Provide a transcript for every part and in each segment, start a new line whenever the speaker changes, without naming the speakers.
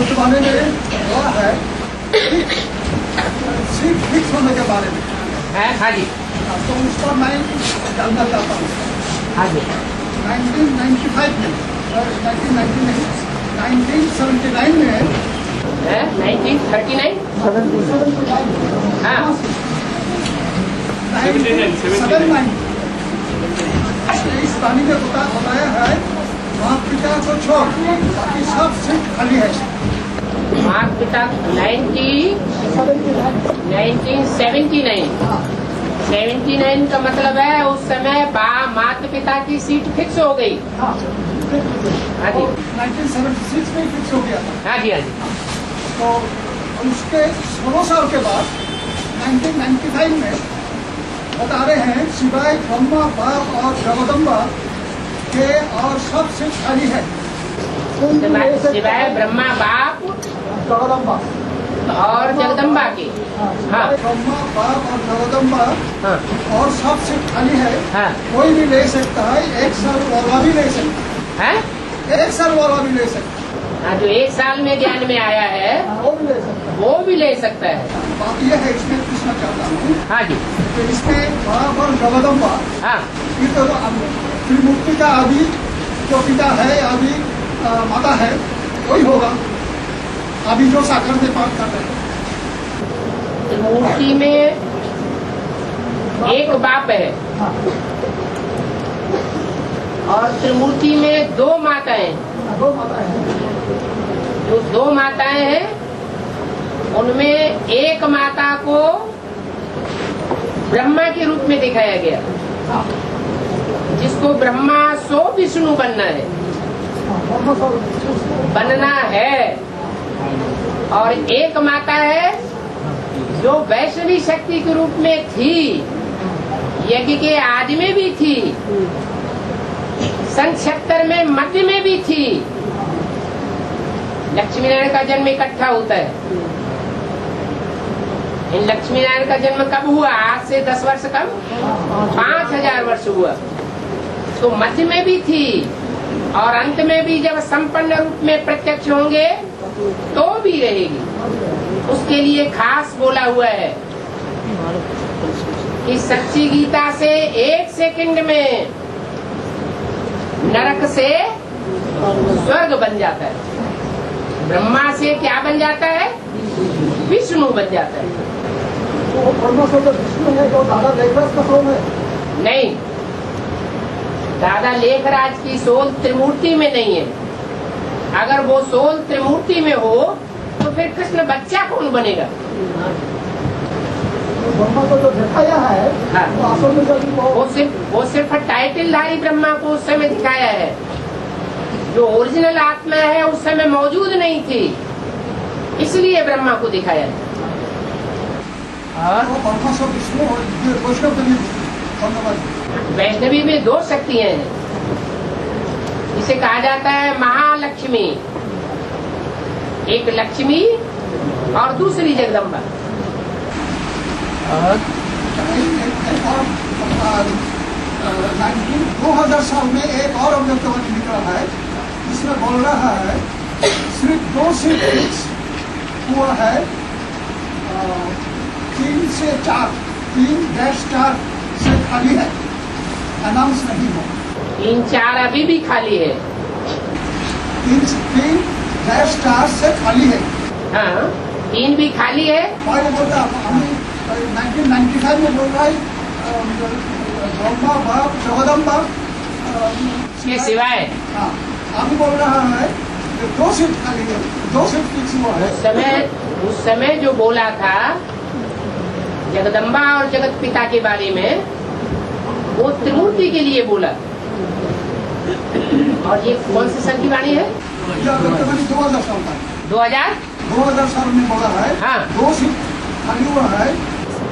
जमाने में हुआ है सीट फिक्स होने के बारे में
है। हाँ जी,
तो उस पर मैं जानना चाहता हूँ।
हाँ जी।
1995 में 1979 में
है 1939 हाँ
79 इस पानी में बताया है माँ पिता को छोड़ बाकी सब सीट खाली है।
माँ पिता 1979 का मतलब है उस समय माता पिता की सीट फिक्स हो गई।
हाँ
जी
1976 में फिक्स हो गया था।
हाँ जी, हाँ जी।
तो उसके 16 साल के बाद 1995 में बता रहे हैं सिवाय ब्रह्मा बाप और जगदम्बा के और सब सीट खाली है।
सिवाय ब्रह्मा बाप
जगदम्बा
और जगदम्बा के। हाँ
ब्रह्मा बाप और जगदम्बा
हाँ
और सब सीट खाली है।
हाँ
कोई भी ले सकता है, 1 साल वाला भी ले सकता
है।
है, 1 साल वाला भी ले सकता है।
हाँ, जो 1 साल में ज्ञान में आया है
वो भी ले सकता है।
वो भी ले सकता है।
बात यह है, इसमें पूछना चाहता हूँ
हाँ जी,
कि इसमें बाप और जगदम्बा
हाँ
ये तो त्रिमूर्ति का आदि जो पिता है, आदि माता है, वही होगा अभी जो सागर से पाठ कर रहे हैं।
त्रिमूर्ति में एक बाप है और त्रिमूर्ति में 2 माताएं।
दो माता है।
जो 2 माताएं हैं उनमें एक माता को ब्रह्मा के रूप में दिखाया गया, जिसको ब्रह्मा सो विष्णु बनना है। और एक माता है जो वैष्णवी शक्ति के रूप में थी, यज्ञ के आदि में भी थी, सन 76 में मध्य में भी थी। लक्ष्मी नारायण का जन्म इकट्ठा होता है। इन लक्ष्मी नारायण का जन्म कब हुआ? आज से 10 वर्ष कम 5000 वर्ष हुआ। तो मध्य में भी थी और अंत में भी जब संपन्न रूप में प्रत्यक्ष होंगे तो भी रहेगी। उसके लिए खास बोला हुआ है कि सच्ची गीता से 1 सेकंड में नरक से स्वर्ग बन जाता है। ब्रह्मा से क्या बन जाता है? विष्णु बन जाता है।
तो ब्रह्मा से विष्णु है जो दादा लेखराज का सोल है?
नहीं, दादा लेखराज की सोल त्रिमूर्ति में नहीं है। अगर वो सोल त्रिमूर्ति में हो तो फिर कृष्ण बच्चा कौन बनेगा?
ब्रह्मा को जो दिखाया है
हाँ।
वो असल में
वो सिर्फ टाइटलधारी ब्रह्मा को उस समय दिखाया है। जो ओरिजिनल आत्मा है उस समय मौजूद नहीं थी, इसलिए ब्रह्मा को दिखाया है। और
ब्रह्मा से विष्णु वैष्णव
वैष्णवी में 2 शक्तियां हैं। इसे कहा जाता है महालक्ष्मी। एक लक्ष्मी और दूसरी जगदम्बा। और
2000 साल में एक और अवलोकन निकला है, जिसमें बोल रहा है सिर्फ 2 सीट फिक्स हुआ है, 3 से 4 से खाली है, अनाउंस नहीं हुआ।
3-4 अभी भी खाली है।
3 से खाली है।
हाँ, 3 भी खाली है।
मैं बोलता हूँ 1995 में बोल रहा है ब्रह्मा बाप जगदम्बा
के सिवाय
हाँ, अभी बोल रहा है कि 2 सीट खाली है, 2 सीट फिक्स हुआ है।
उस समय जो बोला था जगदम्बा और जगत पिता के बारे में, वो त्रिमूर्ति के लिए बोला। और ये कौन सी सन की वाणी है?
2000 साल का 2000 साल में बोला है।
हाँ।
2 सीट खाली हुआ है।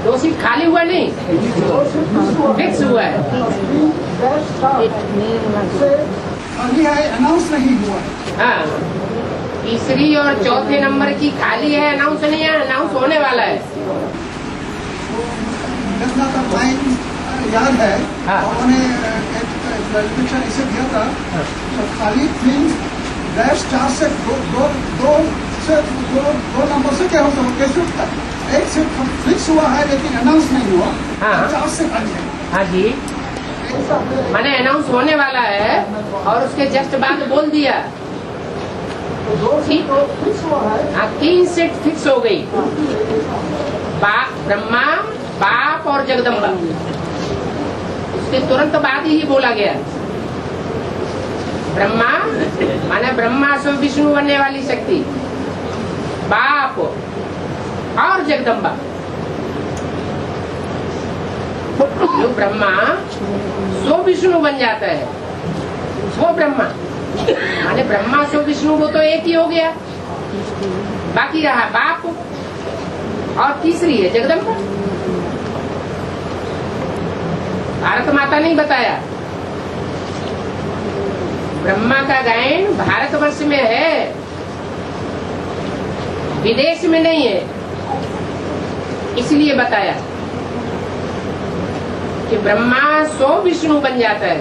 2 सीट खाली हुआ नहीं, फिक्स हुआ है।
खाली है, अनाउंस नहीं हुआ है।
हाँ, तीसरी और चौथे नंबर की खाली है, अनाउंस नहीं है, अनाउंस होने वाला है।
याद है,
हाँ।
उन्होंने एक क्लैरिफिकेशन इसे दिया था, तो खाली थिंग्स डैश 4 से दो नंबर से क्या होता है, कैसे होता है? एक से फिक्स हुआ है लेकिन अनाउंस नहीं हुआ,
हाँ।
4 से खाली है।
हाँ जी, मैंने अनाउंस होने वाला है और उसके जस्ट बाद बोल दिया।
तो 2 से 2 फिक्स हुआ है।
हाँ, 3 सीट फिक्स हो गई, ब्रह्मा, बाप और जगदम्बा। उसके तुरंत बाद ही बोला गया ब्रह्मा माने ब्रह्मा से विष्णु बनने वाली शक्ति, बाप और जगदम्बा। जो ब्रह्मा सो विष्णु बन जाता है वो ब्रह्मा, माने ब्रह्मा सो विष्णु वो तो एक ही हो गया, बाकी रहा बाप और तीसरी है जगदम्बा। भारत माता नहीं बताया, ब्रह्मा का गायन भारतवर्ष में है, विदेश में नहीं है, इसलिए बताया कि ब्रह्मा सो विष्णु बन जाता है।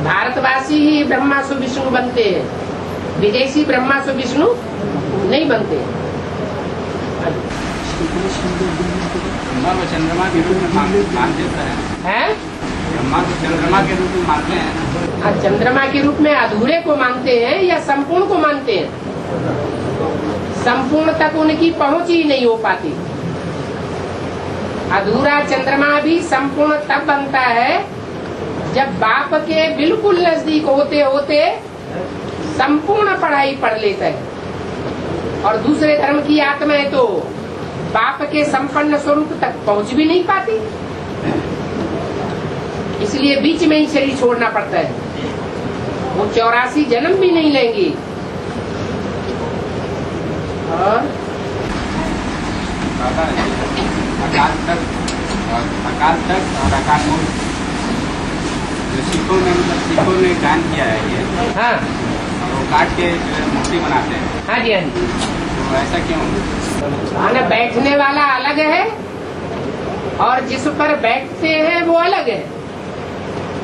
भारतवासी ही ब्रह्मा सो विष्णु बनते हैं, विदेशी ब्रह्मा सो विष्णु नहीं बनते।
ब्रह्मा को चंद्रमा के रूप में मानते हैं, ब्रह्मा को चंद्रमा के रूप में मानते हैं।
चंद्रमा के रूप में अधूरे को मानते हैं या संपूर्ण को मानते हैं? संपूर्ण तक उनकी पहुंच ही नहीं हो पाती। अधूरा चंद्रमा भी संपूर्ण तब बनता है जब बाप के बिल्कुल नजदीक होते होते संपूर्ण पढ़ाई पढ़ लेता है। और दूसरे धर्म की आत्माएं तो बाप के संपन्न स्वरूप तक पहुंच भी नहीं पाती, इसलिए बीच में ही शरीर छोड़ना पड़ता है। वो 84 जन्म भी नहीं लेंगी। और
अकाल तक और अकाल मूर्त जो सिखों ने गान किया है ये,
हाँ,
और वो काट के मूर्ति बनाते हैं।
हाँ जी, हाँ जी।
तो ऐसा क्यों?
माने बैठने वाला अलग है और जिस पर बैठते हैं वो अलग है।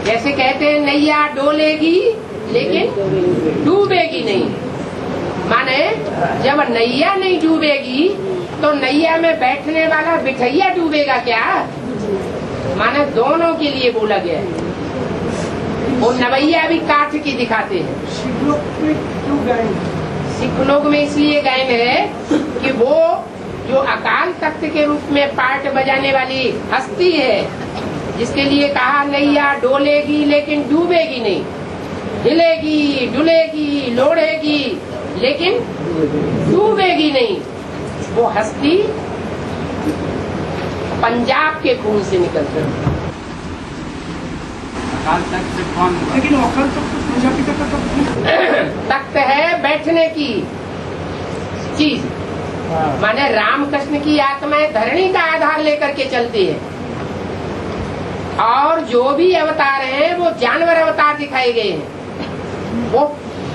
जैसे कहते हैं नैया डोलेगी लेकिन डूबेगी नहीं, माने जब नैया नहीं डूबेगी तो नैया में बैठने वाला बिठैया डूबेगा क्या? माने दोनों के लिए बोला गया है। वो नवैया भी काठ की दिखाते हैं। सिख लोग में इसलिए गायन है कि वो जो अकाल तख्त के रूप में पार्ट बजाने वाली हस्ती है, जिसके लिए कहा नैया डोलेगी लेकिन डूबेगी नहीं, हिलेगी डुलेगी लोढ़ेगी लेकिन डूबेगी नहीं, वो हस्ती पंजाब के खून से निकलती है।
अकाल तख्त से कौन हुआ?
लेकिन अकाल तख्त तो प्रजापिता का
तख्त है बैठने की चीज, माने रामकृष्ण की आत्माएं धरणी का आधार लेकर के चलती है, और जो भी अवतार हैं वो जानवर अवतार दिखाए गए हैं, वो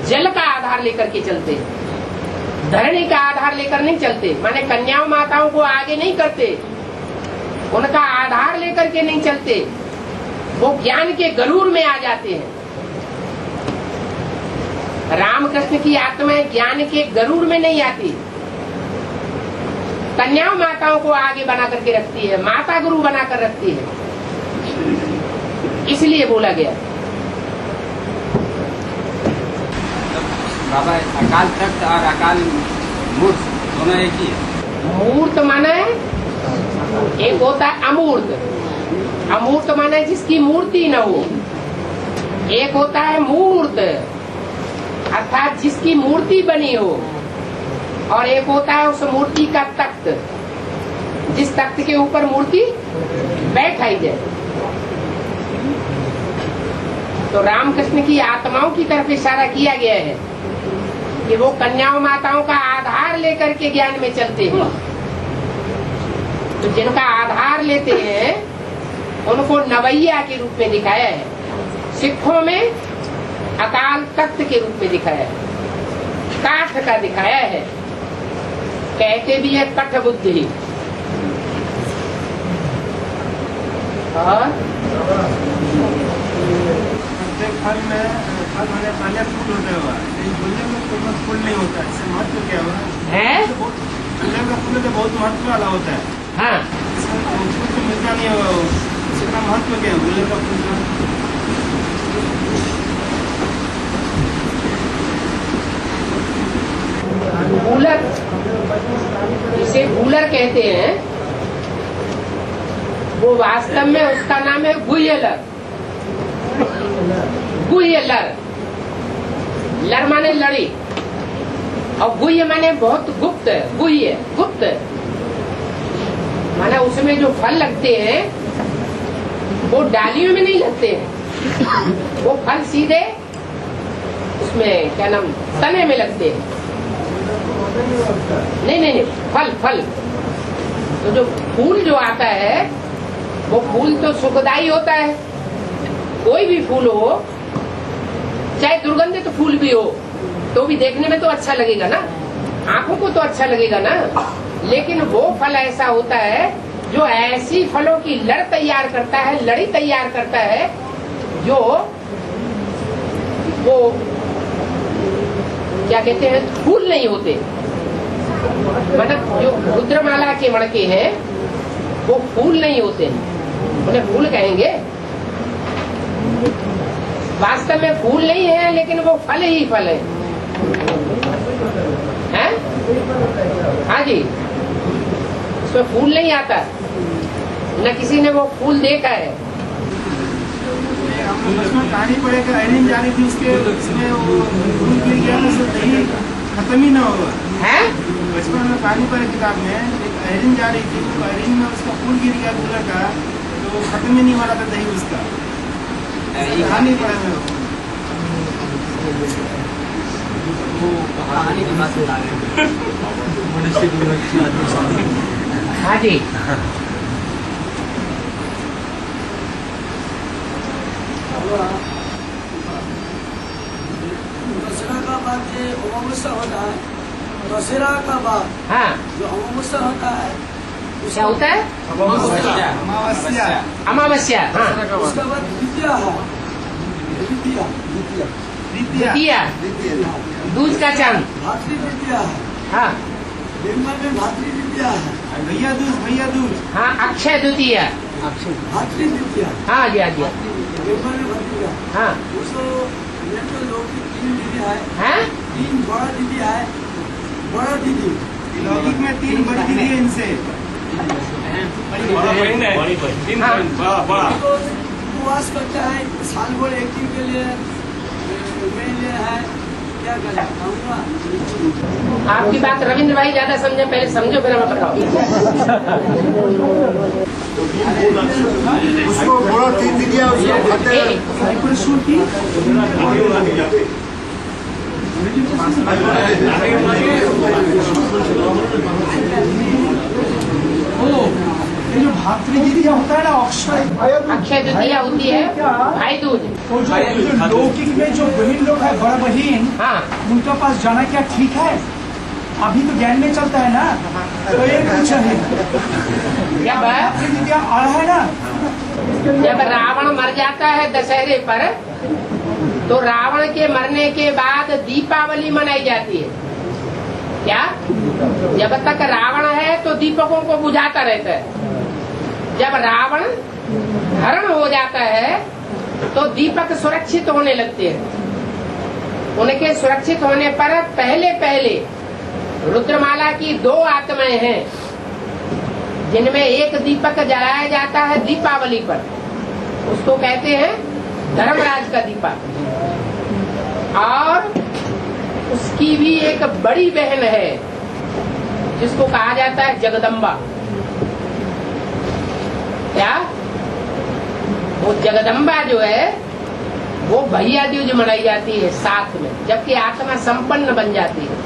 जल का आधार लेकर के चलते हैं, धरणी का आधार लेकर नहीं चलते। माने कन्याओं माताओं को आगे नहीं करते, उनका आधार लेकर के नहीं चलते, वो ज्ञान के गरूर में आ जाते हैं। रामकृष्ण की आत्माएं ज्ञान के गरूर में नहीं आती, कन्याओं माताओं को आगे बना करके रखती है, माता गुरु बना कर रखती है, इसलिए बोला गया।
बाबा अकाल तख्त और अकाल मूर्त दोनों एक ही है।
मूर्त माने एक होता है अमूर्त, अमूर्त माने जिसकी मूर्ति न हो, एक होता है मूर्त अर्थात जिसकी मूर्ति बनी हो, और एक होता है उस मूर्ति का तख्त, जिस तख्त के ऊपर मूर्ति बैठाई जाए। तो रामकृष्ण की आत्माओं की तरफ इशारा किया गया है कि वो कन्याओं माताओं का आधार लेकर के ज्ञान में चलते हैं। तो जिनका आधार लेते हैं उनको नवैया के रूप में दिखाया है, सिखों में अकाल तख्त के रूप में दिखाया है, काठ का दिखाया है, कहते भी है कठ बुद्धि। और
प्रत्येक फल होने पहले फूल होता हुआ गुल्ले में कोई फूल नहीं होता, इससे महत्व क्या हुआ
है?
गुल्ले का फूल तो बहुत महत्व वाला होता है।
हाँ,
इसका फूल तो मिलता नहीं होगा, इसका महत्व क्या है गुल्ले का फूल का?
गूलर, जिसे गूलर कहते हैं, वो वास्तव में उसका नाम है गुयलर। गुयलर, लर माने लड़ी और गुह्य माने बहुत गुप्त, गुह्य गुप्त माने उसमें जो फल लगते हैं वो डालियों में नहीं लगते हैं, वो फल सीधे उसमें क्या नाम तने में लगते हैं। नहीं, फल फल तो जो फूल जो आता है वो फूल तो सुखदायी होता है। कोई भी फूल हो, चाहे दुर्गंधित फूल भी हो, तो भी देखने में तो अच्छा लगेगा ना, आंखों को तो अच्छा लगेगा ना। लेकिन वो फल ऐसा होता है जो ऐसी फलों की लड़ तैयार करता है, लड़ी तैयार करता है, जो वो क्या कहते हैं फूल नहीं होते। मतलब जो रुद्रमाला के मणके हैं वो फूल नहीं होते, उन्हें फूल कहेंगे। वास्तव में फूल नहीं है, लेकिन वो फल ही फल है। हैं? हाँ जी, उसमें फूल नहीं आता, न किसी ने वो फूल देखा है।
उसमें कहानी पढ़ेगा, आयरन जा रही थी उसमें वो फूल गिर गया तो सब दही खत्म ही ना होगा।
हैं?
बचपन में कहानी पढ़े किताब में, एक आयरन जा रही थी, तो आयरन में उसका फूल गिर गया गुलर का, तो खत्म ही नहीं हो रहा था दही उसका। कहानी पढ़े में
हाँ जी,
दशहरा का बाद जो अमावस्या होता है, दशहरा का बाद
हाँ
जो अमावस्या होता है,
क्या होता है?
अमावस्या
अमावस्या। हाँ,
उसके बाद द्वितीया है, द्वितीया
द्वितीया
द्वितीया, दूध का चांद।
भातृ द्वितीया है,
हाँ
बंगाल में भातृ द्वितीया है,
भैया दूज
हाँ, अक्षय द्वितीया।
भातृ द्वितीया,
हाँ जी, हाँ जी,
बंगाल में भातृ।
हाँ
उसको लोग की 3 दीदी है,
हैं?
3 बड़ा दीदी है, बड़ा दीदी
लौकिक में 3 बड़ी दीदी है इनसे।
हाँ,
तो उपवास करता है साल भर एक दिन के लिए, मेरे लिए है, क्या करें कहूँगा।
आपकी बात रविंद्र भाई ज्यादा समझे, पहले समझो फिर हमें बताओ।
उसको बड़ा 3 दिया, उसको खाते हैं।
ये जो भातृद्वितीया होता है ना,
अक्षय द्वितीया होती है भाई दूज।
तो जो लौकिक में जो बहन लोग है, बड़ा बहन,
हाँ,
उनके पास जाना क्या ठीक है? अभी तो ज्ञान में चलता है ना, तो ये कुछ है
जब
भातृद्वितीया आ रहा है ना।
जब रावण मर जाता है दशहरे पर, तो रावण के मरने के बाद दीपावली मनाई जाती है। क्या? जब तक रावण है तो दीपकों को बुझाता रहता है। जब रावण हरण हो जाता है तो दीपक सुरक्षित होने लगते हैं। उनके सुरक्षित होने पर पहले पहले रुद्रमाला की 2 आत्माएं हैं, जिनमें एक दीपक जलाया जाता है दीपावली पर, उसको कहते हैं धर्मराज का दीपक। और उसकी भी एक बड़ी बहन है जिसको कहा जाता है जगदम्बा। क्या? वो जगदम्बा जो है वो भैया दूज मनाई जाती है साथ में, जबकि आत्मा संपन्न बन जाती है,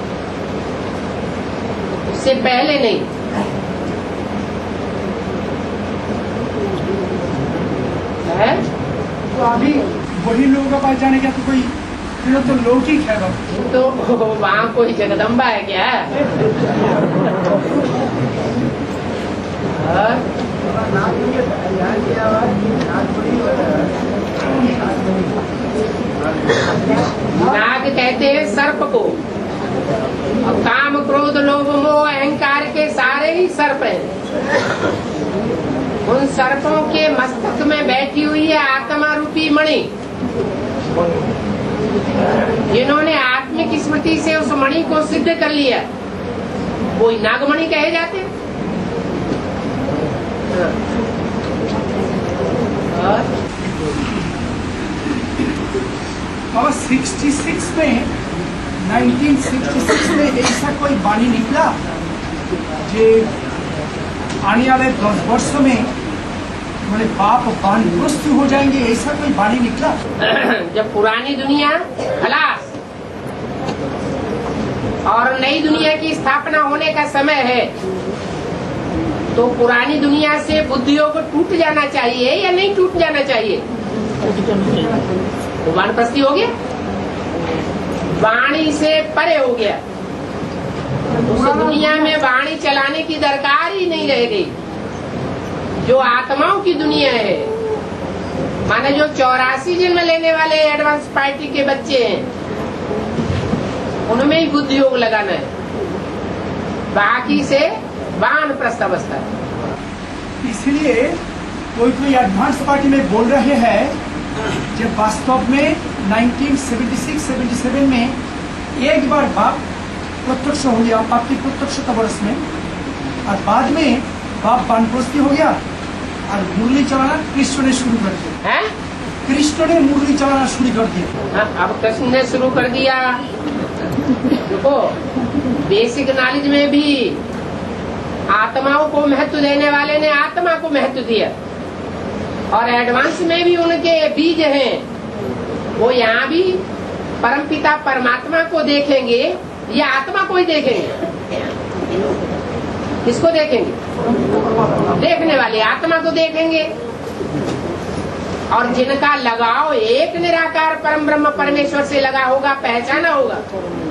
उससे पहले नहीं। है?
तो अभी वही लोगों के पास जाने का तो कोई तो लौकिक है।
तो वहाँ कोई जगदम्बा है क्या? नाग कहते हैं सर्प को, और काम क्रोध लोभ मोह अहंकार के सारे ही सर्प हैं। उन सर्पों के मस्तक में बैठी हुई है आत्मा रूपी मणि, जिन्होंने आत्मिक स्मृति से उस मणि को सिद्ध कर लिया, वो नागमणि कहे जाते हैं।
और 66 में 1966 में ऐसा कोई वाणी निकला जे आने वाले 10 वर्ष में हमारे बाप वानप्रस्थ हो जाएंगे, ऐसा कोई वाणी निकला?
जब पुरानी दुनिया खलास और नई दुनिया की स्थापना होने का समय है, तो पुरानी दुनिया से बुद्धियों को टूट जाना चाहिए या नहीं टूट जाना चाहिए? तो वानप्रस्थी हो गया, वाणी से परे हो गया, उस दुनिया में वाणी चलाने की दरकार ही नहीं रह गई। जो आत्माओं की दुनिया है, माने जो 84 जन्म लेने वाले एडवांस पार्टी के बच्चे हैं, उनमें ही बुद्धि योग लगाना है, बाकी से वानप्रस्थ अवस्था।
इसलिए कोई एडवांस पार्टी में बोल रहे हैं जब वास्तव में 1976-77 में एक बार बाप प्रत्यक्ष हो गया, बाप की प्रत्यक्षता वर्ष में, और बाद में बाप वानप्रस्थी हो गया और मुरली चलाना कृष्ण ने शुरू कर दिया।
है
कृष्ण ने मुरली चलाना शुरू कर दिया।
अब कृष्ण ने शुरू कर दिया। देखो, बेसिक नॉलेज में भी आत्माओं को महत्व देने वाले ने आत्मा को महत्व दिया, और एडवांस में भी उनके बीज हैं, वो यहाँ भी परमपिता परमात्मा को देखेंगे या आत्मा को ही देखेंगे? किसको देखेंगे? देखने वाले आत्मा को देखेंगे। और जिनका लगाव एक निराकार परम ब्रह्म परमेश्वर से लगा होगा, पहचाना होगा,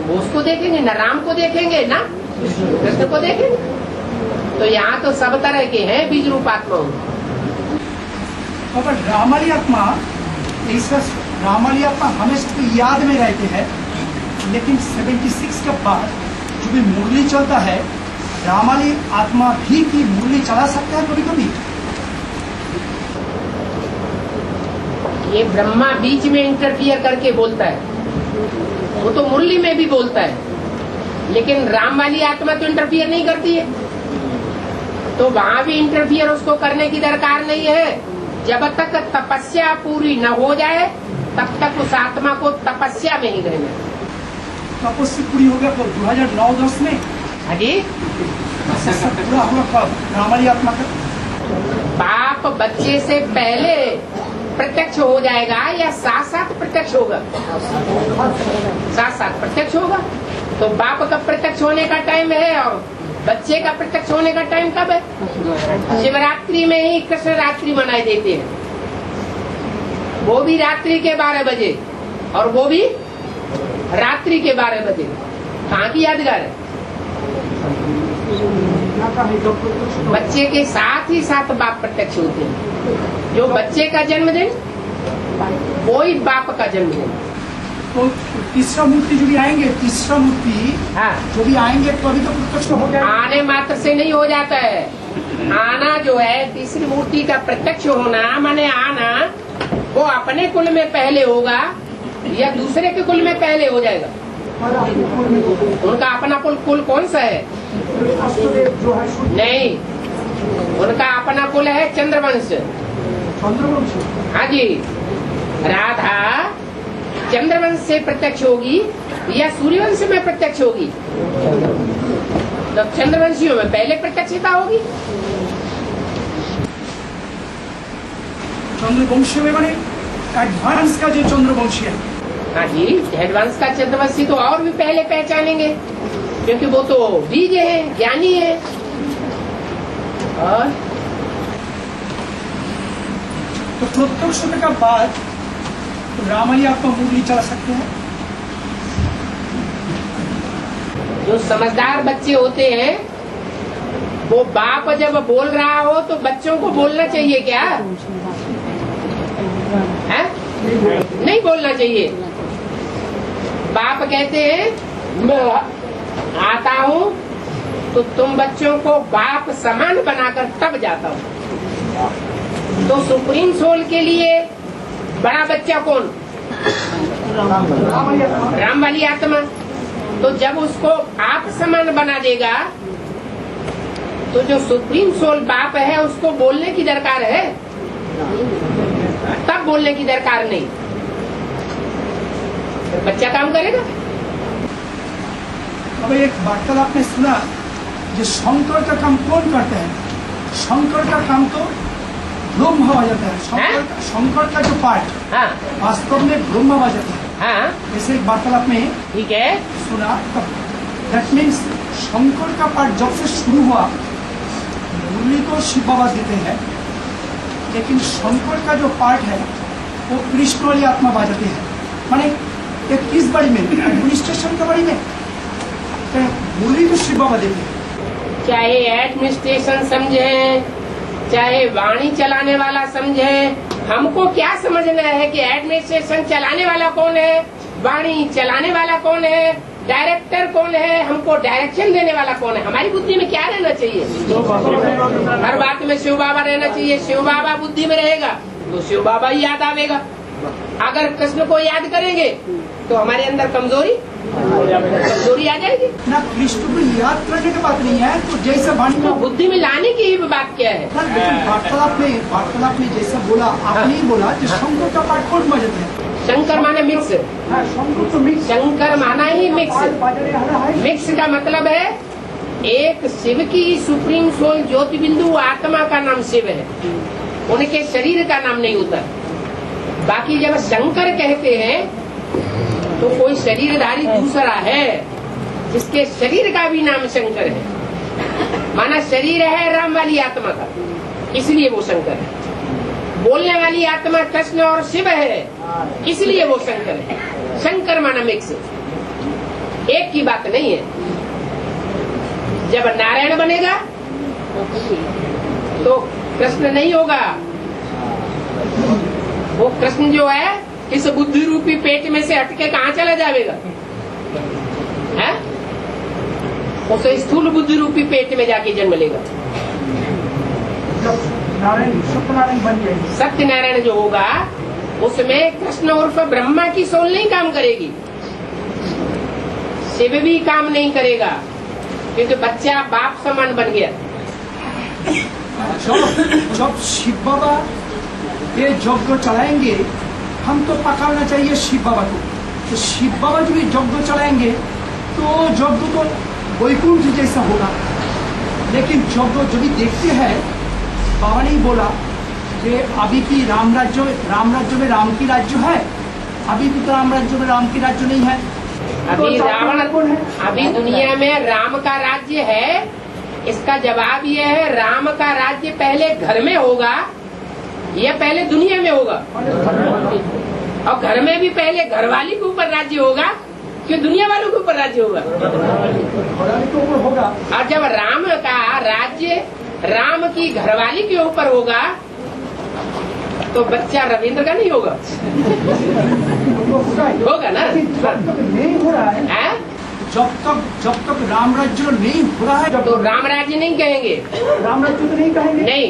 वो उसको देखेंगे, न राम को देखेंगे न कृष्ण को देखेंगे। तो यहाँ तो सब तरह के हैं बीज रूप आत्मा।
अगर रामाली आत्मा, ऐसा रामाली आत्मा हमेशा तो याद में रहते हैं, लेकिन 76 के बाद जो भी मुरली चलता है, रामाली आत्मा भी की मुरली चला सकता है कभी कभी?
ये ब्रह्मा बीच में इंटरफियर करके बोलता है, वो तो मुरली में भी बोलता है, लेकिन राम वाली आत्मा तो इंटरफियर नहीं करती है, तो वहाँ भी इंटरफियर उसको करने की दरकार नहीं है। जब तक तपस्या पूरी न हो जाए तब तक उस आत्मा को तपस्या में ही रहना।
तपस्या पूरी हो गया तो 2009-10 में
हाजी
पूरा हुआ कब रामाली आत्मा का?
बाप बच्चे से पहले प्रत्यक्ष हो जाएगा या साथ साथ प्रत्यक्ष होगा? साथ साथ प्रत्यक्ष होगा। तो बाप का प्रत्यक्ष होने का टाइम है और बच्चे का प्रत्यक्ष होने का टाइम कब है? शिवरात्रि में ही कृष्ण रात्रि मनाई देते हैं, वो भी रात्रि के 12 बजे और वो भी रात्रि के 12 बजे। कहाँ की यादगार है? बच्चे के साथ ही साथ बाप प्रत्यक्ष होते हैं। जो बच्चे का जन्मदिन, वही बाप का जन्मदिन।
तो तीसरा मूर्ति जो भी आएंगे, तीसरा मूर्ति
हाँ,
जो भी आएंगे तो अभी तो प्रत्यक्ष हो गया।
आने मात्र से नहीं हो जाता है। आना जो है, तीसरी मूर्ति का प्रत्यक्ष होना माने आना, वो अपने कुल में पहले होगा या दूसरे के कुल में पहले हो जाएगा? उनका अपना कुल कौन सा है? नहीं, उनका अपना कुल है चंद्रवंश। हाँ जी, राधा चंद्रवंश से प्रत्यक्ष होगी या सूर्यवंश में प्रत्यक्ष होगी? तो चंद्रवंशियों में पहले प्रत्यक्षता होगी।
चंद्रवंशी में बने एडवांस का जो चंद्रवंशी है।
हाँ जी, एडवांस का चंद्रवंशी तो और भी पहले पहचानेंगे, क्योंकि वो तो बीज है, ज्ञानी है। और
तो प्रत्यक्ष होने का बाद तो रामाली आपका मुरली चला सकते हैं।
जो समझदार बच्चे होते हैं वो बाप जब बोल रहा हो तो बच्चों को बोलना चाहिए क्या है? नहीं बोलना चाहिए। बाप कहते हैं मैं आता हूँ तो तुम बच्चों को बाप समान बनाकर तब जाता हूँ। तो सुप्रीम सोल के लिए बड़ा बच्चा कौन? राम वाली आत्मा। तो जब उसको आप समान बना देगा तो जो सुप्रीम सोल बाप है उसको बोलने की दरकार है, तब बोलने की दरकार नहीं। तो बच्चा काम करेगा।
अब एक वार्तालाप में सुना जो शंकर का काम कौन करते हैं? शंकर का काम तो ब्रह्म बजाता है। शंकर का जो पार्ट
हाँ
वास्तव में ब्रह्म बजाता है।
हाँ
जैसे एक वार्तालाप में
ठीक है।
सुना दैट मीन्स शंकर का पार्ट जब से शुरू हुआ मुरली को शिव बाबा देते हैं, लेकिन शंकर का जो पार्ट है वो कृष्ण वाली आत्मा बजाते हैं। माने एक किस बाड़ी में? एडमिनिस्ट्रेशन के बाड़ी में मुरली को शिव बाबा देते हैं।
चाहे एडमिनिस्ट्रेशन समझे चाहे वाणी चलाने वाला समझे, हमको क्या समझना है कि एडमिनिस्ट्रेशन चलाने वाला कौन है, वाणी चलाने वाला कौन है, डायरेक्टर कौन है, हमको डायरेक्शन देने वाला कौन है। हमारी बुद्धि में क्या रहना चाहिए? हर बात में शिव बाबा रहना चाहिए। शिव बाबा बुद्धि में रहेगा तो शिव बाबा ही याद आवेगा। अगर कृष्ण को याद करेंगे तो हमारे अंदर कमजोरी आ जाएगी
ना। कृष्ण को याद करने की बात नहीं है, तो जैसा वाणी
तो बुद्धि में लाने की ही बात क्या है?
वार्तालाप में जैसा बोला आपने ही बोला कि शंकर का पार्ट कौन बजाते हैं?
शंकर माने मिक्स।
शंकर तो मिक्स,
शंकर माना ही मिक्स। मिक्स का मतलब है एक शिव की सुप्रीम सोल ज्योति बिंदु आत्मा का नाम शिव है, उनके शरीर का नाम नहीं होता। बाकी जब शंकर कहते हैं तो कोई शरीरधारी दूसरा है जिसके शरीर का भी नाम शंकर है। माना शरीर है राम वाली आत्मा का, इसलिए वो शंकर है। बोलने वाली आत्मा कृष्ण और शिव है, इसलिए वो शंकर है। शंकर माना मिक्स, एक की बात नहीं है। जब नारायण बनेगा तो कृष्ण नहीं होगा। वो कृष्ण जो है इस बुद्धि रूपी पेट में से हटके कहाँ चला जाएगा? है? वो तो स्थूल बुद्धि रूपी पेट में जाके जन्म लेगा।
सत्यनारायण बन जाएगी।
सत्यनारायण जो होगा उसमें कृष्ण उर्फ ब्रह्मा की सोल नहीं काम करेगी, शिव भी काम नहीं करेगा, क्योंकि बच्चा बाप समान बन गया।
जब शिव बाबा ये यज्ञ चलाएंगे, हम तो पकड़ना चाहिए शिव बाबा को। तो शिव बाबा जो भी यज्ञ चलाएंगे तो यज्ञ तो वैकुंठ जैसा होगा। लेकिन यज्ञ जो भी देखते हैं, बाबा ने बोला कि अभी की राम राज्य में राम की राज्य है, अभी भी तो राम राज्य में राम की राज्य नहीं है।
अभी
तो
रावण
कौन है?
अभी दुनिया में राम का राज्य है। इसका जवाब ये है, राम का राज्य पहले घर में होगा या पहले दुनिया में होगा? और घर में भी पहले घरवाली के ऊपर राज्य होगा कि दुनिया वालों के ऊपर राज्य होगा? और जब राम का राज्य राम की घरवाली के ऊपर होगा तो बच्चा रविंद्र का नहीं होगा? होगा ना?
नहीं हो रहा है। जब तक राम राज्य नहीं हो रहा है,
तो राम राज्य नहीं कहेंगे,
राम राज्य तो नहीं कहेंगे।
नहीं,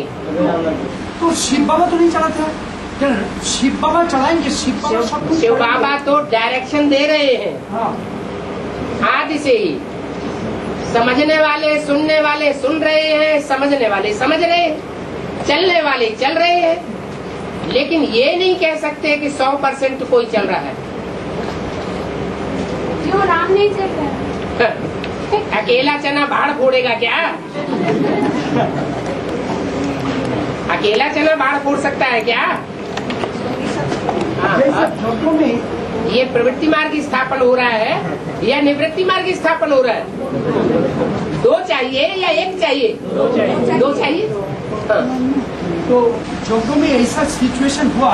तो शिव बाबा तो नहीं चलाते हैं। शिव बाबा चलाएंगे।
शिव बाबा तो डायरेक्शन दे रहे हैं।
हाँ।
आदि से ही समझने वाले सुनने वाले सुन रहे हैं, समझने वाले समझ रहे हैं, चलने वाले चल रहे हैं। लेकिन ये नहीं कह सकते कि 100% कोई चल रहा है।
क्यों राम नहीं चल रहा?
अकेला चना बाढ़ फोड़ेगा क्या? अकेला चना बाढ़ फोड़ सकता है क्या?
जगहों में
ये प्रवृत्ति मार्ग स्थापन हो रहा है या निवृत्ति मार्ग स्थापन हो रहा है? दो चाहिए या एक चाहिए? दो चाहिए। हाँ।
तो जगहों में ऐसा सिचुएशन हुआ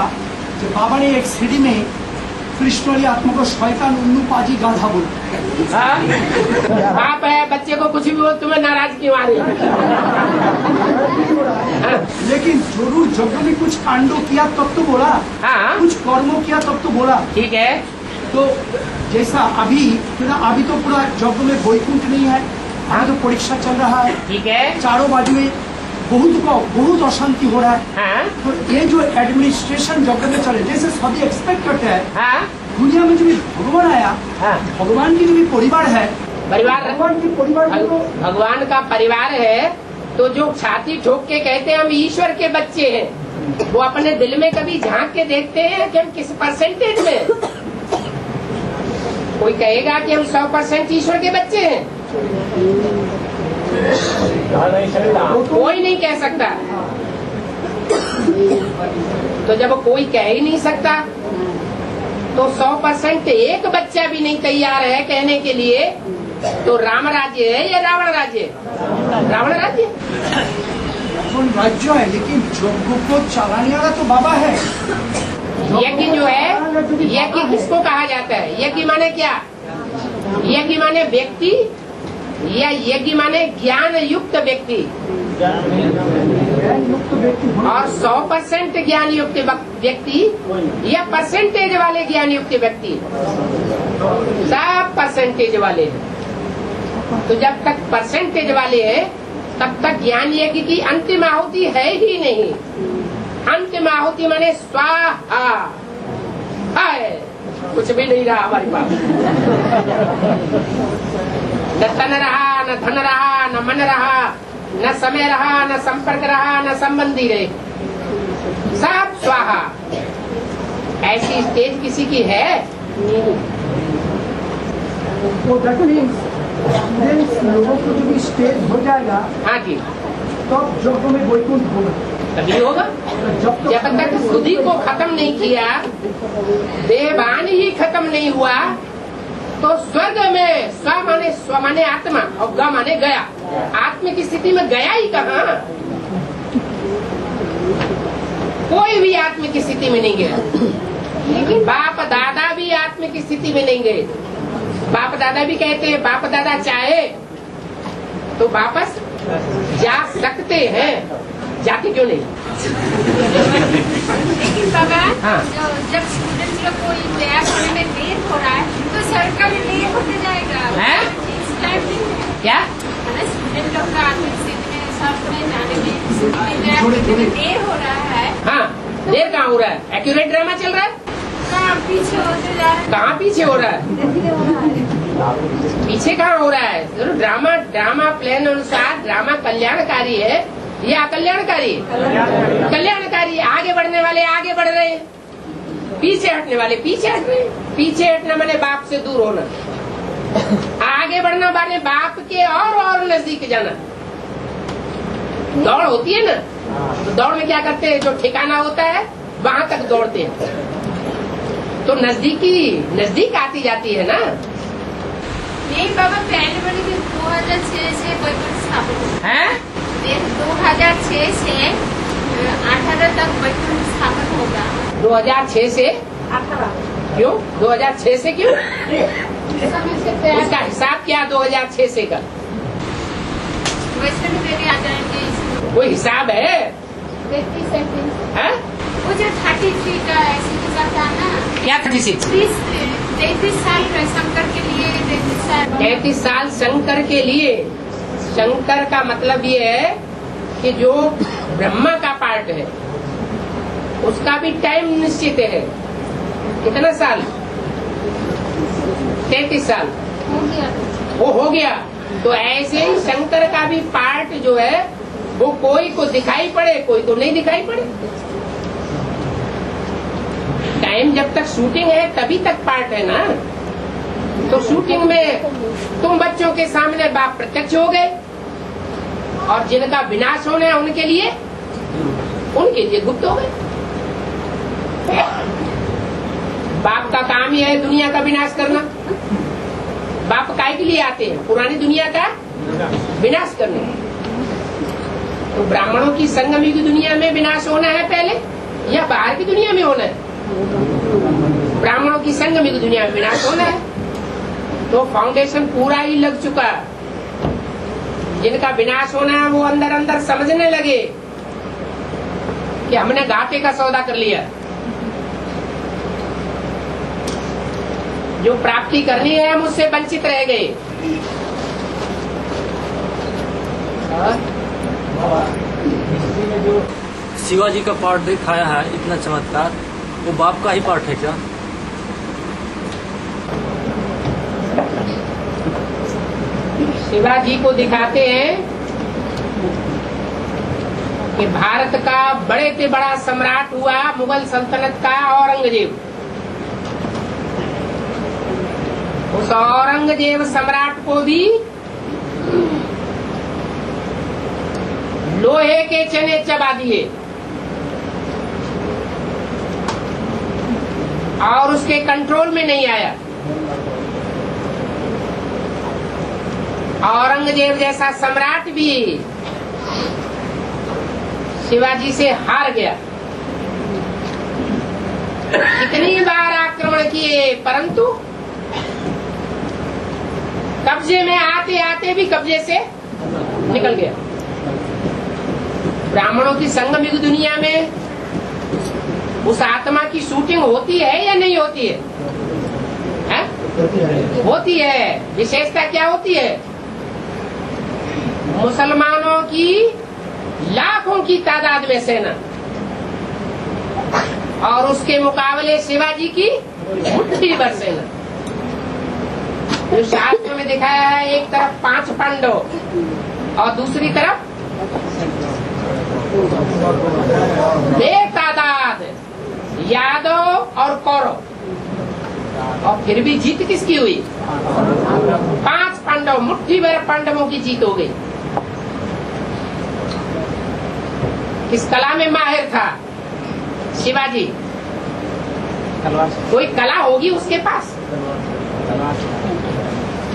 कि बाबा ने एक सीढ़ी में कृष्ण वाली आत्मा को शैतान उल्लू पाजी गाधा बोलते हैं।
हाँ? बाप है बच्चे को कुछ भी बोल तुम्हें नाराज क्यों आ रही है? हाँ?
लेकिन जरूर जब भी कुछ कांडो किया तब तो बोला,
हाँ?
कुछ कर्मों किया तब तो बोला।
ठीक है।
तो जैसा अभी अभी तो पूरा जग में वैकुंठ नहीं है, अभी तो परीक्षा चल रहा है,
ठीक है।
चारों बाजू में बहुत अशांति हो रहा है।
हाँ?
तो ये जो एडमिनिस्ट्रेशन जगत में चले, जैसे सभी एक्सपेक्ट करते हैं,
हाँ?
दुनिया में जो भी भगवान आया,
हाँ?
भगवान की जो भी परिवार है,
परिवार
भगवान की परिवार में तो
भगवान का परिवार है, तो जो छाती ठोक के कहते हैं हम ईश्वर के बच्चे हैं, वो अपने दिल में कभी झांक के देखते हैं कि हम किस परसेंटेज में? कोई कहेगा कि हम 100% ईश्वर के बच्चे हैं? कोई नहीं कह सकता। तो जब कोई कह ही नहीं सकता, तो 100% एक बच्चा भी नहीं तैयार है कहने के लिए, तो राम राज्य है या रावण राज्य? रावण राज्य।
राज्य है, लेकिन जग को चलाने वाला तो बाबा है।
यज्ञ जो है, यज्ञ किसको कहा जाता है? यज्ञ माने क्या? यज्ञ माने व्यक्ति, या यज्ञ माने ज्ञान युक्त व्यक्ति? और 100% ज्ञान युक्त व्यक्ति या परसेंटेज वाले ज्ञान युक्त व्यक्ति? सब परसेंटेज वाले हैं। तो जब तक परसेंटेज वाले हैं तब तक ज्ञान यज्ञ की अंतिम आहुति है ही नहीं। अंतिम आहुति माने स्वाहा, है कुछ भी नहीं रहा हमारे पास। न तन रहा, न धन रहा, न मन रहा, न समय रहा, न संपर्क रहा, न संबंधी रहे, सब स्वाहा। ऐसी स्टेज किसी की है?
तो लोगों को जो भी स्टेज हो जाएगा,
हाँ जी,
तब जग में वैकुंठ होगा।
तभी होगा। जब तक खुद ही को खत्म नहीं किया, देवान ही खत्म नहीं हुआ, तो स्वर्ग में स्व माने आत्मा और ग माने गया। आत्मा की स्थिति में गया ही कहाँ? कोई भी आत्मा की स्थिति में नहीं गया। लेकिन बाप दादा भी आत्मा की स्थिति में नहीं गए। बाप दादा भी कहते हैं बाप दादा चाहे तो वापस जा सकते हैं, जाते क्यों नहीं?
लेकिन बाबा,
हाँ।
जब स्टूडेंट लोग को तैयार होने में देर हो रहा है, तो सरकार में देर होते जाएगा।
है?
इस टाइम
क्या?
स्टूडेंट लोग का सब में जाने में देर हो रहा है।
हाँ, देर कहाँ हो रहा है? एक्यूरेट ड्रामा चल रहा है।
कहाँ पीछे होते जा रहे हैं?
कहाँ पीछे हो रहा है? पीछे कहाँ हो रहा है? तो ड्रामा प्लान अनुसार ड्रामा कल्याणकारी है या अकल्याणकारी? कल्याणकारी। आगे बढ़ने वाले आगे बढ़ रहे हैं, पीछे हटने वाले पीछे हट रहे हैं। पीछे हटना माने बाप से दूर होना, आगे बढ़ना माने बाप के और नजदीक जाना। दौड़ होती है ना, तो दौड़ में क्या करते हैं? जो ठिकाना होता है वहाँ तक दौड़ते हैं, तो नजदीक आती जाती है ना।
नहीं बाबा, पहले बोले कि 2006 से वैकुंठ स्थापित
है।
2006 से 18 तक वैकुंठ स्थापित होगा।
2006 से
18
क्यों? 2006 से क्यों?
समय से पहले
उसका हिसाब क्या 2006 से का?
वैष्णव देवी आ जाएंगे।
कोई हिसाब है?
33 सेकंड।
है?
वो जो 33 का ऐसे का था ना,
क्या 36?
33 साल शंकर के लिए 33 साल।
33 साल शंकर के लिए। शंकर का मतलब ये है कि जो ब्रह्मा का पार्ट है उसका भी टाइम निश्चित है। कितना साल? 33 साल
हो गया।
वो हो गया। तो ऐसे ही शंकर का भी पार्ट जो है वो कोई को दिखाई पड़े, कोई को नहीं दिखाई पड़े। टाइम जब तक शूटिंग है तभी तक पार्ट है ना। तो शूटिंग में तुम बच्चों के सामने बाप प्रत्यक्ष हो गए, और जिनका विनाश होना है उनके लिए गुप्त हो गए। बाप का काम ही है दुनिया का विनाश करना। बाप काय के लिए आते हैं? पुरानी दुनिया का विनाश करने। तो ब्राह्मणों की संगमी की दुनिया में विनाश होना है पहले, या बाहर की दुनिया में होना है? ब्राह्मणों की संगमिक दुनिया में विनाश होना है, तो फाउंडेशन पूरा ही लग चुका। जिनका विनाश होना है वो अंदर अंदर समझने लगे कि हमने घाटे का सौदा कर लिया। जो प्राप्ति करनी है हम उससे वंचित रह गए।
शिवाजी का पार्ट दिखाया है इतना चमत्कार, वो बाप का ही पार्ट है क्या?
शिवाजी को दिखाते हैं कि भारत का बड़े से बड़ा सम्राट हुआ मुगल सल्तनत का औरंगजेब। उस औरंगजेब सम्राट को भी लोहे के चने चबा दिए और उसके कंट्रोल में नहीं आया। औरंगजेब जैसा सम्राट भी शिवाजी से हार गया। कितनी बार आक्रमण किए परंतु कब्जे में आते आते भी कब्जे से निकल गया। ब्राह्मणों की संगमिक दुनिया में उस आत्मा की शूटिंग होती है या नहीं होती है? होती है। विशेषता क्या होती है? मुसलमानों की लाखों की तादाद में सेना और उसके मुकाबले शिवाजी की मुट्ठी भर सेना। जो शास्त्र में दिखाया है, एक तरफ 5 पांडव और दूसरी तरफ बेतादाद यादव और कौरव, और फिर भी जीत किसकी हुई? 5 पांडव, मुट्ठी भर पांडवों की जीत हो गई। किस कला में माहिर था शिवाजी? कोई कला होगी उसके पास।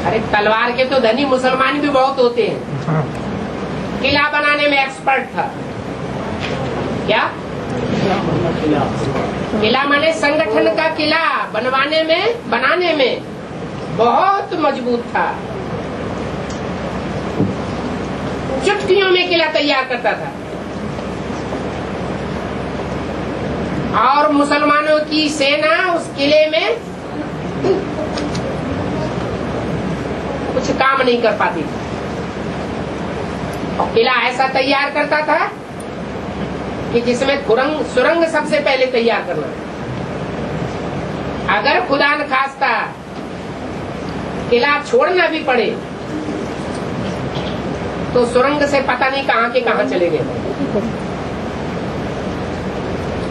अरे तलवार के तो धनी मुसलमान भी बहुत होते हैं। किला बनाने में एक्सपर्ट था। क्या किला माने संगठन का किला बनाने में बहुत मजबूत था। चुटकियों में किला तैयार करता था और मुसलमानों की सेना उस किले में कुछ काम नहीं कर पाती थी। और किला ऐसा तैयार करता था कि जिसमें सुरंग सबसे पहले तैयार करना। अगर खुदा न खास्ता किला छोड़ना भी पड़े तो सुरंग से पता नहीं कहां के कहां चले गए।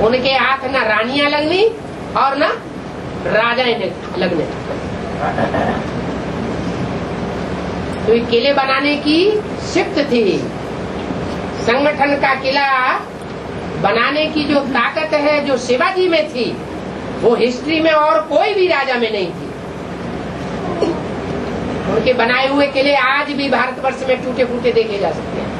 उनके हाथ न रानियां लगनी और न राजाएं लगने। तो ये किले बनाने की शिफ्ट थी। संगठन का किला बनाने की जो ताकत है जो शिवाजी में थी वो हिस्ट्री में और कोई भी राजा में नहीं थी। उनके बनाए हुए किले आज भी भारतवर्ष में टूटे फूटे देखे जा सकते हैं।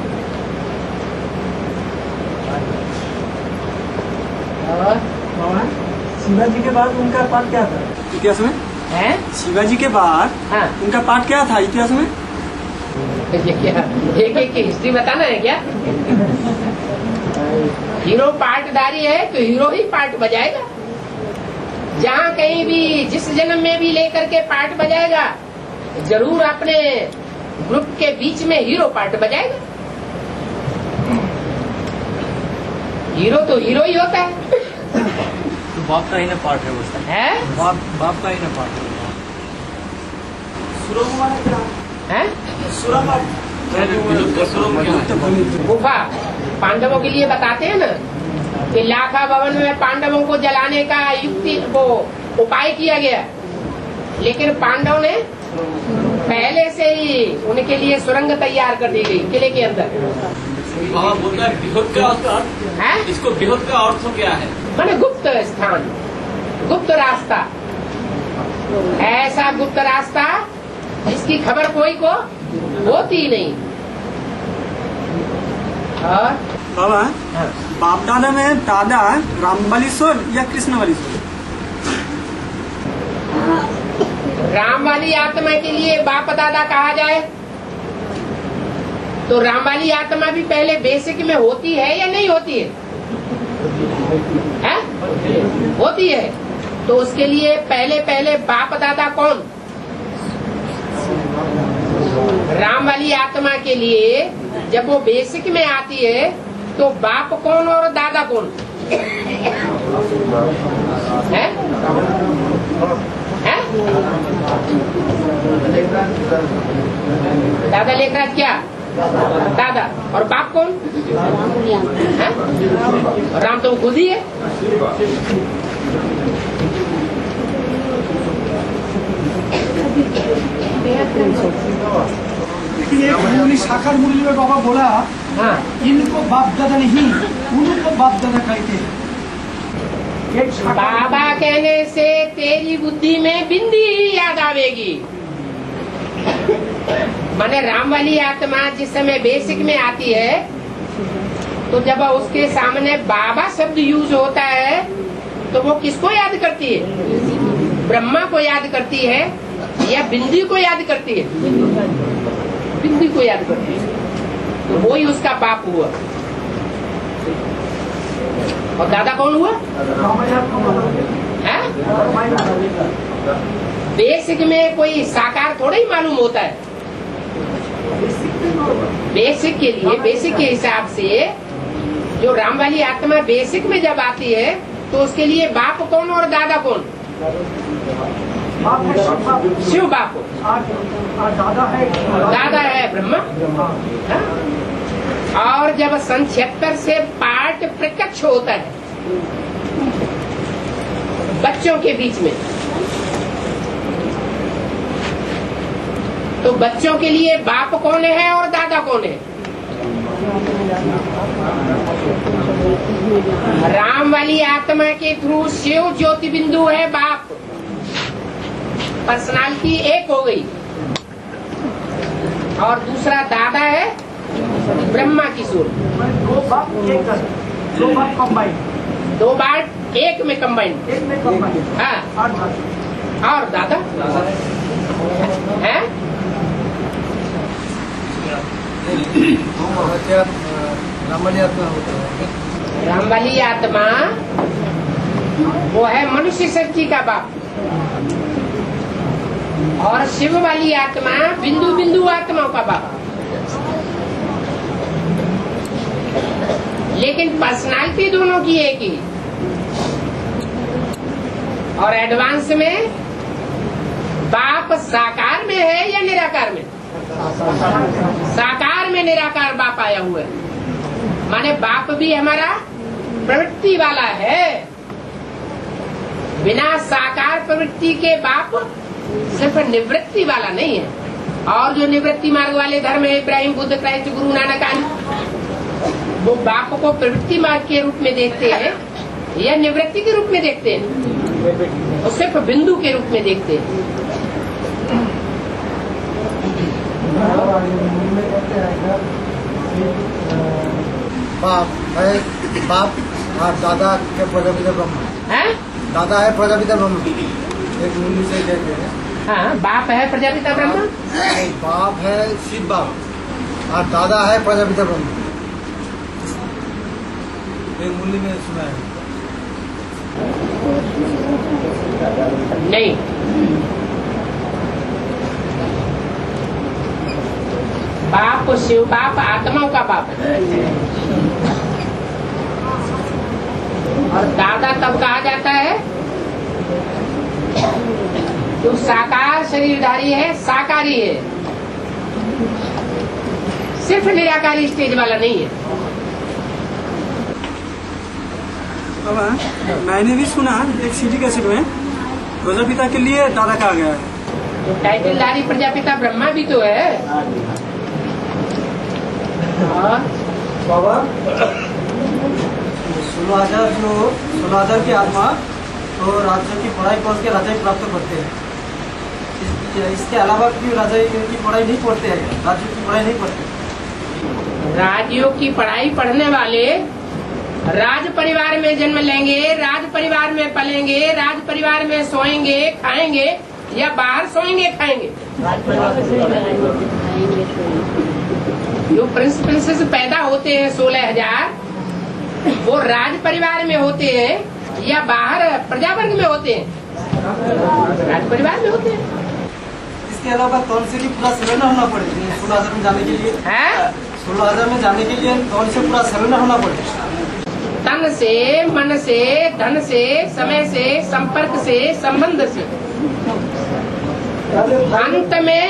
शिवाजी के बाद उनका पाठ क्या था इतिहास में?
है
शिवाजी के बाद
हाँ।
उनका पाठ क्या था इतिहास में?
ये क्या एक की हिस्ट्री बताना है क्या? हीरो पार्टधारी है तो हीरो ही पार्ट बजाएगा। जहाँ कहीं भी जिस जन्म में भी लेकर के पार्ट बजाएगा जरूर अपने ग्रुप के बीच में हीरो पार्ट बजाएगा। हीरो तो हीरो ही होता है।
तो बाप का ही ना पार्ट है वो
है?
बाप का ही ना पार्ट है।
गुफा पांडवों के लिए बताते हैं ना कि लाखा भवन में पांडवों को जलाने का युक्ति वो उपाय किया गया, लेकिन पांडव ने पहले से ही उनके लिए सुरंग तैयार कर दी गई किले के अंदर।
बोलता है बिहुत का अर्थ है? इसको बिहुत का अर्थ क्या है?
माने गुप्त स्थान, गुप्त रास्ता। ऐसा गुप्त रास्ता जिसकी खबर कोई को होती ही नहीं। और
बाबा बाप दादा में दादा रामबलीश्वर या कृष्णबलीश्वर?
राम वाली आत्मा के लिए बाप दादा कहा जाए तो राम वाली आत्मा भी पहले बेसिक में होती है या नहीं होती है? होती है। तो उसके लिए पहले पहले बाप दादा कौन? राम वाली आत्मा के लिए जब वो बेसिक में आती है तो बाप कौन और दादा कौन है? दादा लेकर क्या? दादा। और बाप कौन है? राम तो खुद ही है।
लेकिन एक मुरली साकार मुरली में बाबा बोला,
हाँ,
इनको बाप दादा नहीं उनको बाप दादा कहते हैं।
बाबा कहने से तेरी बुद्धि में बिंदी ही याद आवेगी। माने राम वाली आत्मा जिस समय बेसिक में आती है तो जब उसके सामने बाबा शब्द यूज होता है तो वो किसको याद करती है? ब्रह्मा को याद करती है या बिंदी को याद करती है? बिंदी को याद करती है। तो वो ही उसका बाप हुआ। और दादा कौन हुआ? है? बेसिक में कोई साकार थोड़ा ही मालूम होता है। बेसिक के लिए, बेसिक के हिसाब से जो राम वाली आत्मा बेसिक में जब आती है तो उसके लिए बाप कौन और दादा कौन? शिव बाप। दादा है ब्रह्मा। और जब सन 76 से पाठ प्रत्यक्ष होता है बच्चों के बीच में तो बच्चों के लिए बाप कौन है और दादा कौन है? राम वाली आत्मा के थ्रू शिव ज्योति बिंदु है बाप। पर्सनालिटी एक हो गई। और दूसरा दादा है ब्रह्मा किशोर।
दो बाप कंबाइन,
दो बात एक में कंबाइन। हाँ, और दादा है? राम वाली आत्मा वो है मनुष्य शक्ति का बाप और शिव वाली आत्मा बिंदु बिंदु आत्माओं का बाप। लेकिन पर्सनालिटी दोनों की एक ही। और एडवांस में बाप साकार में है या निराकार में? साकार में निराकार बाप आया हुआ है। माने बाप भी हमारा प्रवृत्ति वाला है। बिना साकार प्रवृत्ति के बाप सिर्फ निवृत्ति वाला नहीं है। और जो निवृत्ति मार्ग वाले धर्म है, इब्राहिम, बुद्ध, क्राइस्ट, गुरु नानक आदि, वो बाप को प्रवृत्ति मार्ग के रूप में देखते हैं या निवृत्ति के रूप में देखते हैं? और सिर्फ बिंदु के रूप में देखते हैं।
बाप है, बाप और दादा के प्रजापिता ब्रह्मा
है?
दादा है प्रजापिता ब्रह्मा। एक मुनि से कहते हैं।
हाँ, बाप है प्रजापिता ब्रह्मा।
बाप है शिव बाप और दादा है प्रजापिता ब्रह्मा। एक मुनि में सुना है।
नहीं, बाप शिव बाप आत्माओं का बाप है। और दादा तब कहा जाता है जो साकार शरीरधारी है, साकारी है, सिर्फ निराकारी स्टेज वाला नहीं है।
मैंने भी सुना एक सीडी कैसेट में प्रजापिता के लिए दादा कहा गया है।
तो टाइटलधारी प्रजापिता ब्रह्मा भी तो है।
बाबा 16,000 की आत्मा तो राज्य की पढ़ाई पढ़ के राजा प्राप्त करते हैं। इसके अलावा क्यों राजा की पढ़ाई नहीं पढ़ते हैं? राज्य की पढ़ाई नहीं पढ़ते।
राज्यों की पढ़ाई पढ़ने वाले राज परिवार में जन्म लेंगे, राज परिवार में पलेंगे, राज परिवार में सोएंगे, खाएंगे, या बाहर सोएंगे खाएंगे? जो प्रिंस प्रिंसेस पैदा होते हैं 16,000 वो राज परिवार में होते हैं या बाहर प्रजा वर्ग में होते हैं? राज परिवार में होते हैं।
इसके अलावा कौन से भी पूरा सरेंडर होना पड़ेगा 16,000 में जाने के लिए? 16,000 में जाने के लिए कौन से पूरा सरेंडर होना पड़ेगा?
तन से, मन से, धन से, समय से, संपर्क से, संबंध से। अंत में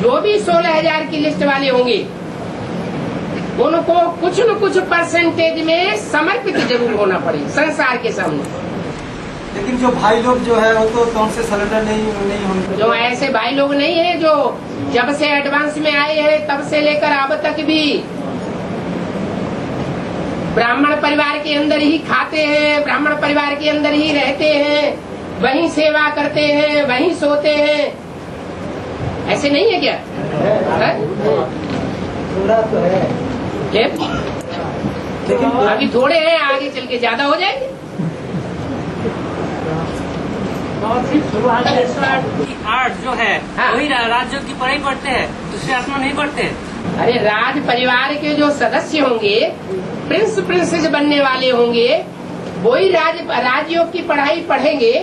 जो भी 16,000 की लिस्ट वाले होंगे उनको कुछ न कुछ परसेंटेज में समर्पित जरूर होना पड़ेगा संसार के सामने।
लेकिन जो भाई लोग जो है वो तो कौन से सरेंडर नहीं होंगे?
जो ऐसे भाई लोग नहीं है जो जब से एडवांस में आए हैं तब से लेकर अब तक भी ब्राह्मण परिवार के अंदर ही खाते हैं, ब्राह्मण परिवार के अंदर ही रहते हैं, वहीं सेवा करते हैं, वहीं सोते हैं, ऐसे नहीं है क्या?
थोड़ा तो है
लेकिन अभी थोड़े हैं, आगे चल के ज्यादा हो जाएंगे।
आर्ट जो है वही राज्यों की पढ़ाई पढ़ते हैं, दूसरे आत्मा नहीं पढ़ते।
अरे राज परिवार के जो सदस्य होंगे, प्रिंस प्रिंसेस बनने वाले होंगे, वही राजयोग की पढ़ाई पढ़ेंगे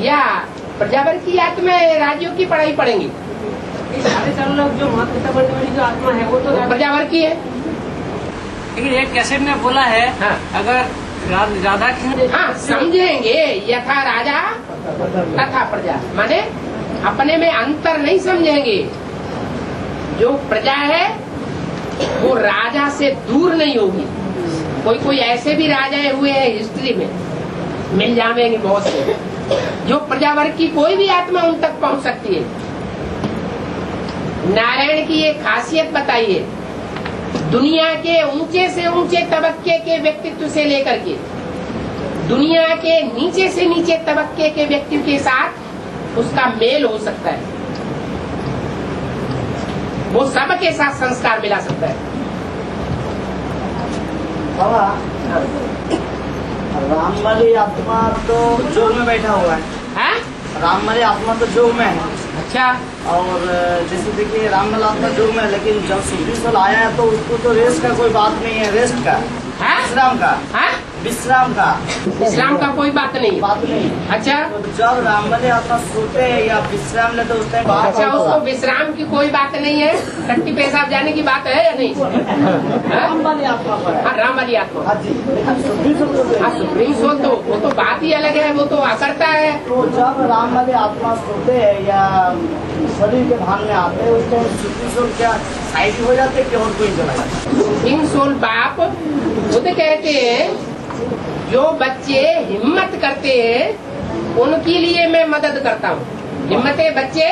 या प्रजावर की आत्मा राजयोग की पढ़ाई पढ़ेंगे?
सारे चार लोग जो माता पिता बनने वाली जो आत्मा है वो तो
प्रजावर की है।
लेकिन एक कैसेट में बोला है अगर राधा की
समझेंगे यथा राजा तथा प्रजा, माने अपने में अंतर नहीं समझेंगे। जो प्रजा है वो राजा से दूर नहीं होगी। कोई ऐसे भी राजाएं हुए हैं हिस्ट्री में, मिल जाएंगे बहुत से, जो प्रजावर्ग की कोई भी आत्मा उन तक पहुंच सकती है। नारायण की एक खासियत बताइए, दुनिया के ऊंचे से ऊंचे तबक्के के व्यक्तित्व से लेकर के दुनिया के नीचे से नीचे तबक्के के व्यक्ति के साथ उसका मेल हो सकता है, वो सबके साथ संस्कार मिला सकता है।
राममली आत्मा तो जोग में बैठा हुआ है। राममली आत्मा तो जोग में है।
अच्छा।
और जैसे देखिए राममल आत्मा जोग में है, लेकिन जब सुप्रीम आया है तो उसको तो रेस्ट का कोई बात नहीं है, रेस्ट का, विश्राम का,
विश्राम का कोई बात नहीं। अच्छा,
तो जब राममली आत्मा सोते हैं या विश्राम लेते उस टाइम
अच्छा उसको विश्राम की कोई बात नहीं है, टट्टी पेशाब जाने की बात है या नहीं?
राममली आत्मा पर है।
राममली आत्मा सुप्रीम सोल तो वो तो बात ही अलग है, वो तो करता है।
तो जब राममली आत्मा सोते हैं या शरीर के भान में आते हैं उस टाइम सुप्रीम सोल क्या साइड हो जाते कि और कोई चला जाता?
सुप्रीम सोल बाप खुद कहते हैं जो बच्चे हिम्मत करते हैं उनके लिए मैं मदद करता हूँ। हिम्मत है बच्चे,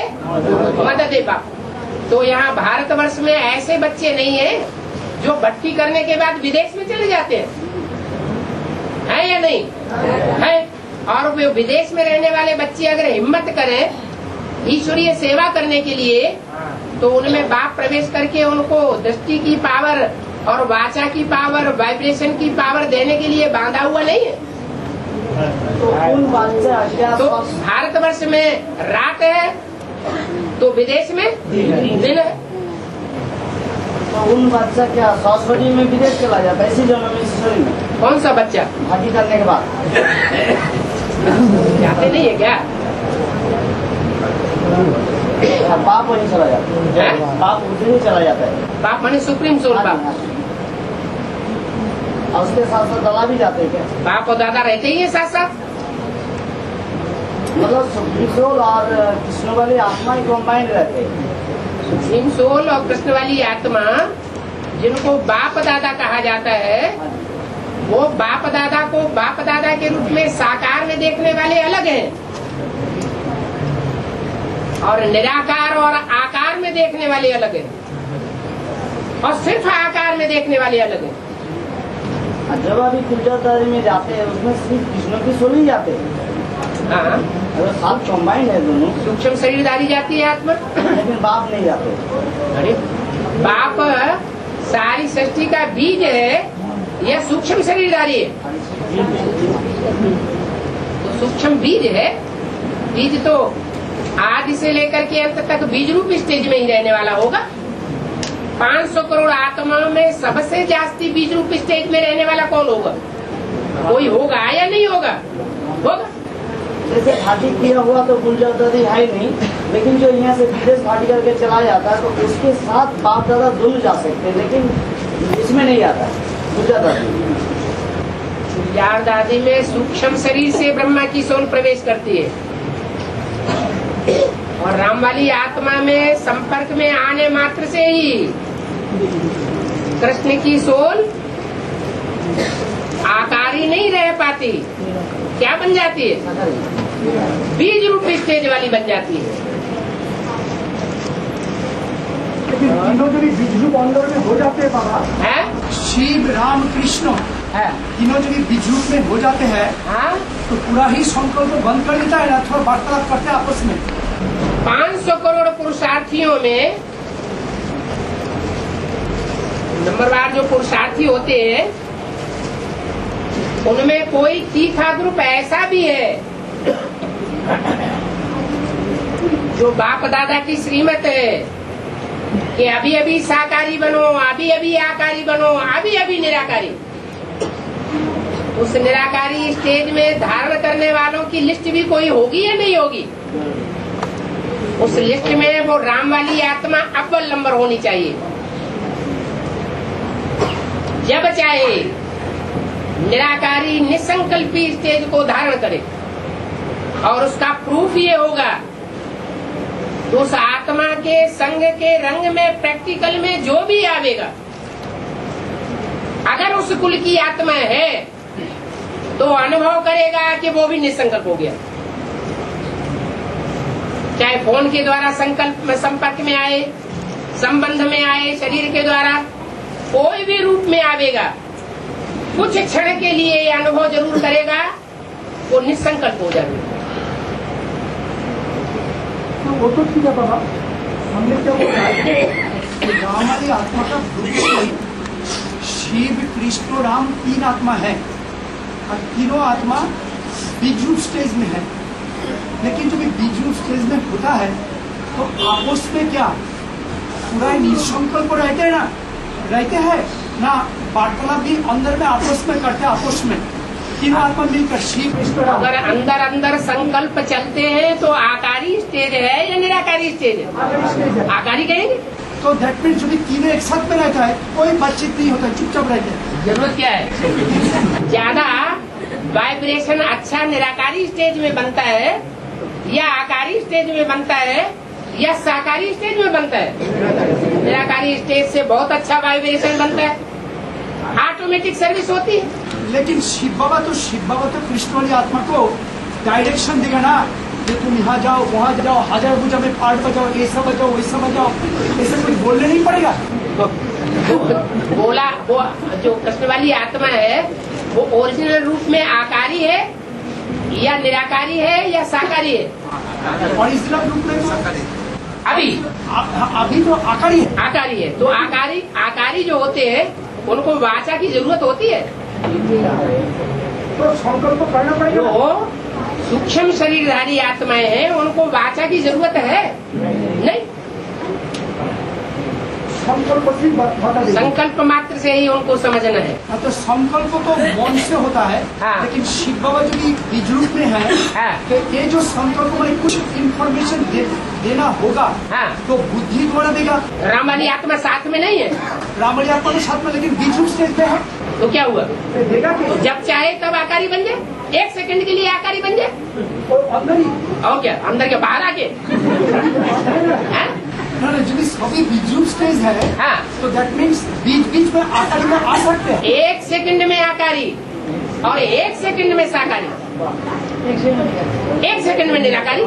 मदद है बाप। तो यहाँ भारतवर्ष में ऐसे बच्चे नहीं है जो भट्टी करने के बाद विदेश में चले जाते हैं, या नहीं है? और वे विदेश में रहने वाले बच्चे अगर हिम्मत करें ईश्वरीय सेवा करने के लिए तो उनमें बाप प्रवेश करके उनको दृष्टि की पावर और वाचा की पावर, वाइब्रेशन की पावर देने के लिए बांधा हुआ नहीं है। तो भारतवर्ष में रात है तो विदेश में दिन है।
तो उन बच्चा क्या सरस्वती में विदेश चला जाता है इसी जन्म में?
कौन सा बच्चा?
भागी करने के बाद
जाते नहीं है क्या?
बाप वहीं चला जाता है, बाप उधर ही चला जाता है।
बाप माने सुप्रीम सोल बाप।
और उसके साथ साथ दादा भी जाते हैं क्या?
बाप और दादा रहते ही है साथ साथ।
मतलब सुप्रीम सोल और कृष्ण वाली आत्मा ही कॉम्बाइंड रहते हैं।
सुप्रीम सोल और कृष्ण वाली आत्मा जिनको बाप दादा कहा जाता है, वो बाप दादा को बाप दादा के रूप में साकार में देखने वाले अलग हैं और निराकार और आकार में देखने वाले अलग हैं और सिर्फ आकार में देखने वाले अलग हैं।
जब अभी कुलचौधारी में जाते हैं उसमें सिर्फ कृष्ण की सोल ही जाते हैं।
हाँ,
अगर साथ कॉम्बाइंड है दोनों।
सूक्ष्म शरीरधारी जाती है आत्मा,
लेकिन बाप नहीं जाते।
अरे बाप सारी सृष्टि का बीज है या सूक्ष्म शरीरधारी है? तो सूक्ष्म बीज है। बीज तो आदि से लेकर के अंत तक बीज रूप स्टेज में ही रहने वाला होगा। 500 करोड़ आत्माओं में सबसे जास्ती बीज रूप स्टेज में रहने वाला कौन होगा? कोई होगा या नहीं होगा? होगा।
जैसे घाटी किया हुआ तो गुलजार दादी है नहीं, लेकिन जो यहाँ से विदेश घाटी करके चला जाता है तो उसके साथ बाप दादा दोनों जा सकते हैं, लेकिन इसमें नहीं आता गुलजार दादी।
गुलजार दादी में सूक्ष्म शरीर से ब्रह्मा की सोल प्रवेश करती है, और राम वाली आत्मा में संपर्क में आने मात्र से ही कृष्ण की सोल आकारी नहीं रह पाती। क्या बन जाती है? बीज रूप स्टेज वाली बन जाती है।
लेकिन तीनों जो भी बीज रूप अंदर में हो जाते हैं बाबा,
है
शिव राम कृष्ण
है,
तीनों जो भी बीज रूप में हो जाते हैं,
हाँ?
तो पूरा ही संकल्प बंद कर देता है ना, थोड़ा वार्तालाप करते हैं आपस में।
500 करोड़ पुरुषार्थियों में नंबरवार जो पुरुषार्थी होते हैं उनमें कोई तीखा ग्रुप ऐसा भी है जो बाप दादा की श्रीमत है कि अभी अभी साकारी बनो, अभी अभी आकारी बनो, अभी अभी निराकारी। उस निराकारी स्टेज में धारण करने वालों की लिस्ट भी कोई होगी या नहीं होगी? उस लिस्ट में वो राम वाली आत्मा अव्वल नंबर होनी चाहिए। जब चाहे निराकारी निसंकल्पी स्टेज को धारण करे, और उसका प्रूफ ये होगा तो उस आत्मा के संग के रंग में प्रैक्टिकल में जो भी आवेगा, अगर उस कुल की आत्मा है तो अनुभव करेगा कि वो भी निसंकल्प हो गया। चाहे फोन के द्वारा संकल्प में संपर्क में आए, संबंध में आए, शरीर के द्वारा कोई भी रूप में आवेगा, कुछ क्षण के लिए ये अनुभव जरूर करेगा, वो निसंकल्प हो जाएगा।
तो वो तो ठीक है बाबा, हमने क्या बोला कि हमारी आत्मा का ग्रुप शिव कृष्ण राम तीन आत्मा है, और तीनों आत्मा बीज रूप स्टेज में है। लेकिन जो भी बीज रूप स्टेज में होता है तो आपस में क्या पूरा निसंकल्प रहते हैं ना, रहते हैं ना, वार्तालाप भी अंदर में आपस में करते हैं, आपस में तीनों आत्मा मिलकर शिव कृष्ण राम।
अगर अंदर अंदर संकल्प चलते हैं तो आकारी स्टेज है या निराकारी स्टेज है? आकारी कहेंगे।
तो दैट मीन्स जो भी तीनों एक साथ में रहता है, कोई बातचीत नहीं होता, चुपचाप रहते हैं।
जरूरत क्या है? ज्यादा वाइब्रेशन अच्छा निराकारी स्टेज में बनता है या आकारी स्टेज में बनता है या साकारी स्टेज में बनता है? निराकारी स्टेज से बहुत अच्छा वाइब्रेशन बनता है, ऑटोमेटिक सर्विस होती है।
लेकिन शिव बाबा तो कृष्ण वाली आत्मा को डायरेक्शन देगा ना, कि तुम यहाँ जाओ, वहाँ जाओ, हजार पूजा में पाठ बजाओ, ऐसा बजाओ, वैसा बजाओ, ऐसा कुछ बोलने नहीं पड़ेगा।
बोला वो जो कृष्ण वाली आत्मा है वो ओरिजिनल रूप में आकारी है या निराकारी है या साकारी है?
ओरिजिनल रूप में
अभी
तो आकारी है।
आकारी है। तो आकारी जो होते हैं उनको वाचा की जरूरत होती है,
तो संकल्प करना पड़ेगा।
जो सूक्ष्म शरीरधारी आत्माएं हैं उनको वाचा की जरूरत है नहीं, संकल्प मात्र से ही उनको समझना है।
तो संकल्प तो मन से होता है।
हाँ।
लेकिन शिव बाबा जो भी बीज रूप में है,
हाँ।
तो ये जो संकल्प में कुछ इंफॉर्मेशन देना होगा,
हाँ।
तो बुद्धि द्वारा देगा।
राम वाली आत्मा साथ में नहीं है,
राम वाली आत्मा के साथ में, लेकिन बीज रूप स्टेज पे है,
तो क्या हुआ?
देगा
तो जब चाहे तब आकारी बन जाए, एक सेकंड के लिए आकारी बन जाए,
अंदर ही।
और क्या अंदर के बाहर आके
जो भी सभी बीज रूप स्टेज है,
हाँ।
तो दैट मीन्स बीच में आकारी में आ सकते हैं।
एक सेकंड में आकारी और एक सेकंड में साकारी, एक सेकंड में निराकारी।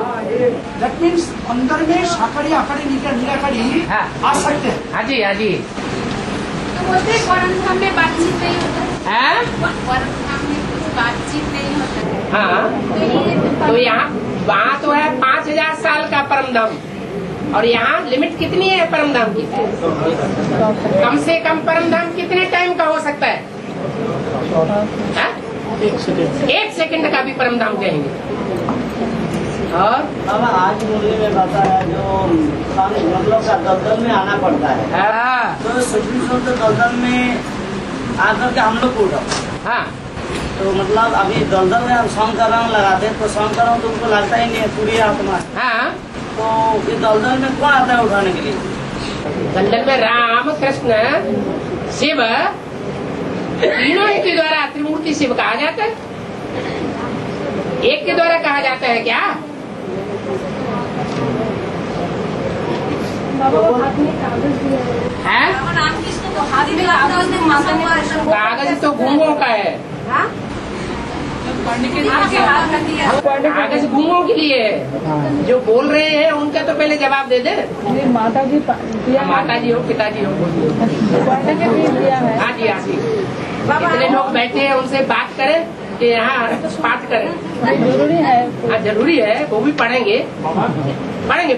दैट मीन्स अंदर में साकारी आकारी निराकारी
हाँ।
आ सकते हैं।
हाँ जी, हाँ जी।
तो बोलते हैं परमधाम में बातचीत नहीं होता है, परमधाम में कुछ बातचीत नहीं होता है।
हाँ, तो यहाँ वहाँ तो है 5000 साल का परमधाम, और यहाँ लिमिट कितनी है परमधाम की? कम से कम परमधाम कितने टाइम का हो सकता है? एक सेकंड का भी परमधाम कहेंगे। और
बाबा आज मुरली में बताया जो मतलब का दलदल में आना पड़ता है।
हाँ।
तो सुप्रीम कोर्ट दलदल में आकर के हम लोग उठा।
हाँ।
तो मतलब अभी दलदल में हम सॉन्ग का रंग लगाते हैं तो सॉन्ग का रंग तो उनको लगता ही नहीं है पूरी आत्मा।
हाँ।
तो ये दलदल में कौन आता है उठाने के लिए?
दलदल में राम कृष्ण शिव तीनों के द्वारा त्रिमूर्ति शिव कहा जाता है। एक के द्वारा कहा जाता है क्या? है? कागज तो गूंगों का है। कागज गूंगों के लिए है। जो बोल रहे हैं उनका तो पहले जवाब दे दे।
माता जी
हो पिताजी हो। हाँ जी हाँ जी। कितने लोग बैठे हैं उनसे बात करें कि यहाँ पाठ करें।
जरूरी है।
हाँ जरूरी है, वो भी पढ़ेंगे पढ़ेंगे।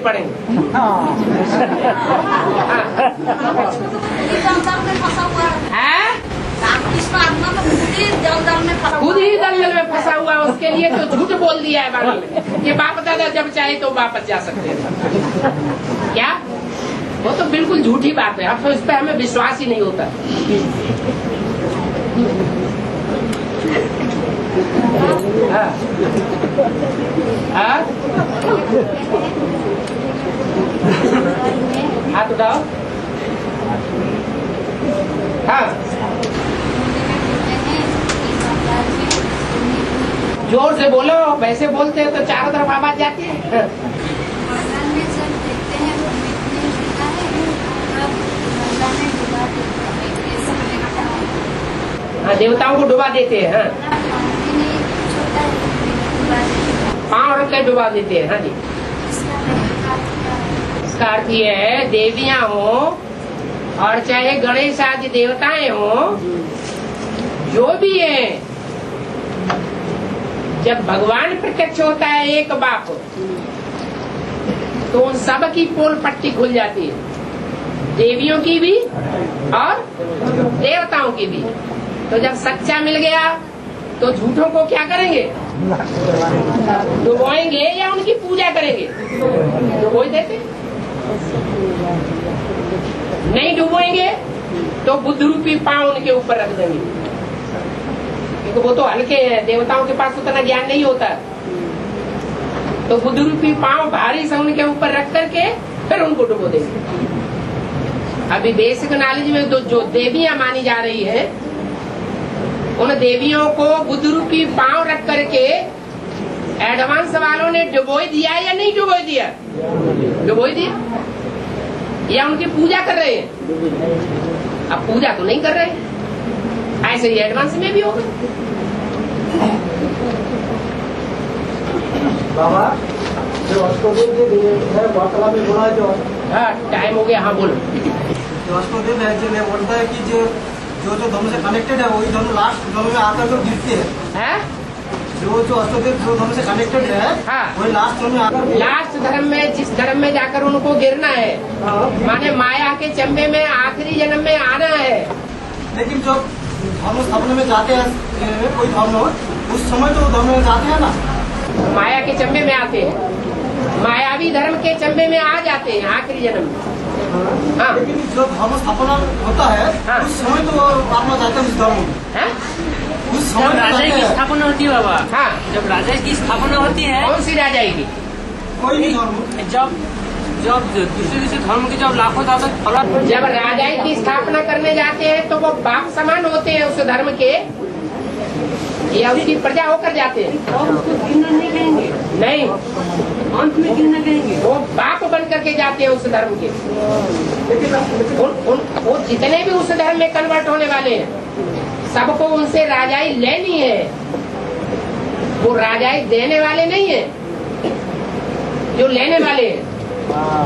खुद ही दलदल में फंसा हुआ, उसके लिए तो झूठ बोल दिया है बाबा में कि बाप दादा जब चाहे तो वापस जा सकते हैं। क्या? वो तो बिल्कुल झूठी बात है। अब तो इस पे हमें विश्वास ही नहीं होता। हाँ। हाँ? हाथ उठाओ। हाँ। जोर से बोलो, वैसे बोलते हैं तो चारों तरफ आवाज जाती है। हाँ देवताओं को डुबा देते हैं। हाँ पाँव रख के डुबा देते हैं। हाँ जी। इसका अर्थ ये है देवियां हो और चाहे गणेश आदि देवताएं हो, जो भी है, जब भगवान प्रत्यक्ष होता है एक बाप, तो उन सब की पोल पट्टी खुल जाती है, देवियों की भी और देवताओं की भी। तो जब सच्चा मिल गया तो झूठों को क्या करेंगे? डुबोएंगे या उनकी पूजा करेंगे? डुबो देते। नहीं डुबोएंगे तो बुद्ध रूपी पांव उनके ऊपर रख देंगे, क्योंकि वो तो हल्के हैं, देवताओं के पास उतना ज्ञान नहीं होता। तो बुद्ध रूपी पांव भारी से उनके ऊपर रख करके फिर उनको डुबो देंगे। अभी बेसिक नॉलेज में जो देवियां मानी जा रही है, उन देवियों को बुद्ध रूपी पांव रख करके एडवांस वालों ने डुबो दिया या नहीं डुबो दिया? डुबो दिया। या उनकी पूजा कर रहे हैं? अब पूजा तो नहीं कर रहे, ऐसे ही एडवांस में भी होगा।
बाबा जो अष्टदेव है वार्तालाप में बोला जो
टाइम हो गया। हाँ बोलो।
जो अष्टदेव है जो बोलता है कि जो धर्म से कनेक्टेड है वही धर्म लास्ट धर्म में आकर जो गिरते हैं। जो अष्टदेव जो धर्म से कनेक्टेड है वही लास्ट धर्म में आकर,
लास्ट धर्म में जिस धर्म में जाकर उनको गिरना है, माने माया के चंबे में आखिरी जन्म में आना है।
लेकिन जब धर्म स्थापना में जाते हैं कोई धर्म, उस समय जो धर्म में जाते हैं ना,
माया के चंबे में आते हैं, मायावी धर्म के चंबे में आ जाते हैं आखिरी जन्म में। हाँ।
लेकिन जब धर्म स्थापना होता है उस समय तो आत्मा जाता है उस धर्म में। उस समय
राजा की स्थापना होती है बाबा।
हाँ।
जब राजा की स्थापना होती है,
कौन सी राजाई की?
कोई भी धर्म।
जब दूसरे धर्म की जब लाखों
जब राजाई की स्थापना करने जाते हैं तो वो बाप समान होते हैं उस धर्म के, या उसकी प्रजा होकर जाते हैं?
और उसको गिरना नहीं कहेंगे,
नहीं,
अंत में गिरना कहेंगे।
वो बाप बन करके जाते हैं उस धर्म के। वो जितने भी उस धर्म में कन्वर्ट होने वाले हैं, सबको उनसे राजाई लेनी है। वो राजाई देने वाले नहीं है, जो लेने वाले हैं।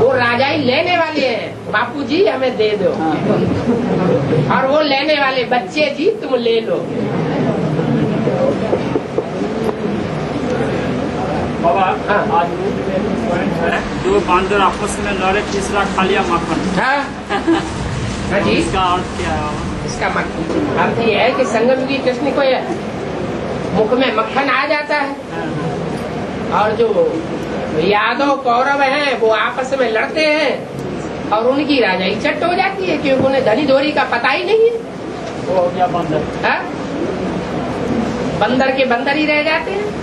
वो राजाई लेने वाले हैं, बापू जी हमें दे दो, और वो लेने वाले बच्चे जी तुम ले लो।
बाबा आज दो बांदर आपस में लड़े, तीसरा खा लिया माखन।
हाँ जी।
इसका अर्थ क्या है?
इसका अर्थ ये है कि संगम युगी कृष्ण को मुख में मक्खन आ जाता है, और जो यादव कौरव हैं, वो आपस में लड़ते हैं और उनकी राजाई चट हो जाती है, क्योंकि उन्हें धनी धोरी का पता ही नहीं है।
वो हो गया बंदर।
हा? बंदर के बंदर ही रह जाते हैं।